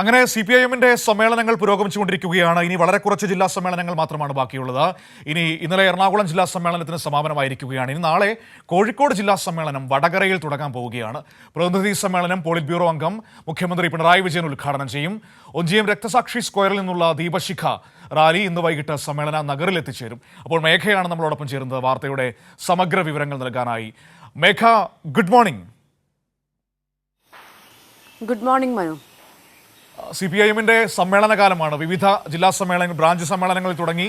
അങ്ങനെ CPIM-ന്റെ സമ്മേളനങ്ങൾ പുരോഗമിച്ചുകൊണ്ടിരിക്കുകയാണ്. ഇനി വളരെ കുറച്ച് ജില്ലാ സമ്മേളനങ്ങൾ മാത്രമാണ് ബാക്കിയുള്ളത്. ഇന്നലെ എറണാകുളം ജില്ലാ സമ്മേളനത്തിന് സമാപനമായിരിക്കുകയാണ്. ഇനി നാളെ കോഴിക്കോട് ജില്ലാ സമ്മേളനം വടകരയിൽ തുടങ്ങാൻ പോവുകയാണ്. പ്രതിനിധി സമ്മേളനം പോളിറ്റ് ബ്യൂറോ അംഗം മുഖ്യമന്ത്രി പിണറായി വിജയൻ ഉദ്ഘാടനം ചെയ്യും. ഒഞ്ചിയം രക്തസാക്ഷി സ്ക്വയറിൽ നിന്നുള്ള ദീപശിഖ റാലി ഇന്ന് വൈകിട്ട് സമ്മേളന നഗറിൽ എത്തിച്ചേരും. അപ്പോൾ മേഘയാണ് നമ്മളോടൊപ്പം ചേരുന്നത് വാർത്തയുടെ സമഗ്ര വിവരങ്ങൾ നൽകാനായി. Megha, good morning. Good morning Manu. CPIM-ന്റെ സമ്മേളനകാലമാണ്. വിവിധ ജില്ലാ സമ്മേളനങ്ങൾ, ബ്രാഞ്ച് സമ്മേളനങ്ങളിൽ തുടങ്ങി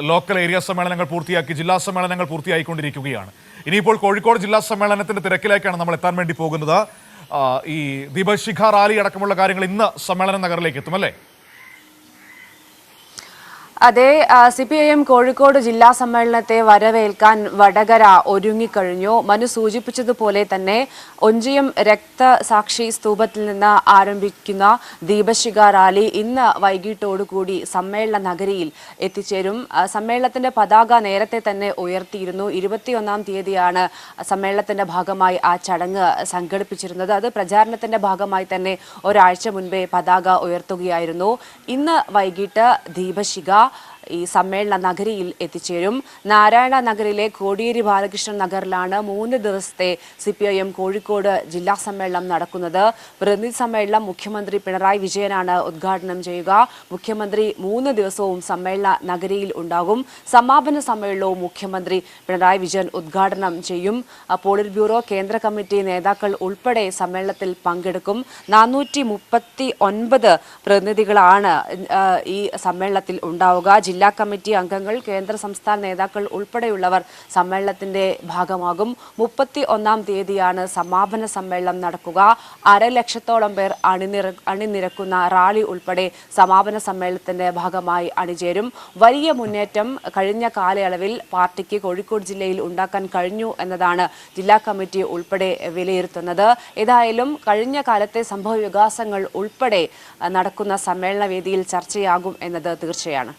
ലോക്കൽ ഏരിയ സമ്മേളനങ്ങൾ പൂർത്തിയാക്കി ജില്ലാ സമ്മേളനങ്ങൾ പൂർത്തിയായിക്കൊണ്ടിരിക്കുകയാണ്. ഇനിയിപ്പോൾ കോഴിക്കോട് ജില്ലാ സമ്മേളനത്തിന്റെ തിരക്കിലേക്കാണ് നമ്മൾ എത്താൻ വേണ്ടി പോകുന്നത്. ഈ ദീപശിഖ റാലി അടക്കമുള്ള കാര്യങ്ങൾ ഇന്ന് സമ്മേളന നഗറിലേക്ക് എത്തും അല്ലേ? അതെ, CPIM കോഴിക്കോട് ജില്ലാ സമ്മേളനത്തെ വരവേൽക്കാൻ വടകര ഒരുങ്ങിക്കഴിഞ്ഞു. മനു സൂചിപ്പിച്ചതുപോലെ തന്നെ ഒഞ്ചിയം രക്തസാക്ഷി സ്തൂപത്തിൽ നിന്ന് ആരംഭിക്കുന്ന ദീപശിഖ റാലി ഇന്ന് വൈകിട്ടോടുകൂടി സമ്മേളന നഗരിയിൽ എത്തിച്ചേരും. സമ്മേളനത്തിന്റെ പതാക നേരത്തെ തന്നെ ഉയർത്തിയിരുന്നു. 21-ാം തീയതിയാണ് സമ്മേളനത്തിന്റെ ഭാഗമായി ആ ചടങ്ങ് സംഘടിപ്പിച്ചിരുന്നത്. അത് പ്രചാരണത്തിന്റെ ഭാഗമായി തന്നെ ഒരാഴ്ച മുൻപേ പതാക ഉയർത്തുകയായിരുന്നു. ഇന്ന് വൈകിട്ട് ദീപശിഖ ഈ സമ്മേളന നഗരിയിൽ എത്തിച്ചേരും. നാരായണ നഗറിലെ കോടിയേരി ബാലകൃഷ്ണൻ നഗറിലാണ് 3 ദിവസത്തെ CPIM കോഴിക്കോട് ജില്ലാ സമ്മേളനം നടക്കുന്നത്. പ്രതിനിധി സമ്മേളനം മുഖ്യമന്ത്രി പിണറായി വിജയനാണ് ഉദ്ഘാടനം ചെയ്യുക. മുഖ്യമന്ത്രി 3 ദിവസവും സമ്മേളന നഗരിയിൽ ഉണ്ടാകും. സമാപന സമ്മേളനവും മുഖ്യമന്ത്രി പിണറായി വിജയൻ ഉദ്ഘാടനം ചെയ്യും. പോളിറ്റ് ബ്യൂറോ, കേന്ദ്ര കമ്മിറ്റി നേതാക്കൾ ഉൾപ്പെടെ സമ്മേളനത്തിൽ പങ്കെടുക്കും. 439 പ്രതിനിധികളാണ് ഈ സമ്മേളനത്തിൽ ഉണ്ടാവുക. ജില്ലാ കമ്മിറ്റി അംഗങ്ങൾ, കേന്ദ്ര സംസ്ഥാന നേതാക്കൾ ഉൾപ്പെടെയുള്ളവർ സമ്മേളനത്തിന്റെ ഭാഗമാകും. 31-ാം തീയതിയാണ് സമാപന സമ്മേളനം നടക്കുക. 1,00,000-ഓളം പേർ അണിനിരക്കുന്ന റാലി ഉൾപ്പെടെ സമാപന സമ്മേളനത്തിന്റെ ഭാഗമായി അണിചേരും. വലിയ മുന്നേറ്റം കഴിഞ്ഞ കാലയളവിൽ പാർട്ടിക്ക് കോഴിക്കോട് ജില്ലയിൽ ഉണ്ടാക്കാൻ കഴിഞ്ഞു എന്നതാണ് ജില്ലാ കമ്മിറ്റി ഉൾപ്പെടെ വിലയിരുത്തുന്നത്. ഏതായാലും കഴിഞ്ഞ കാലത്തെ സംഭവ വികാസങ്ങൾ ഉൾപ്പെടെ നടക്കുന്ന സമ്മേളന വേദിയിൽ ചർച്ചയാകും എന്നത് തീർച്ചയാണ്.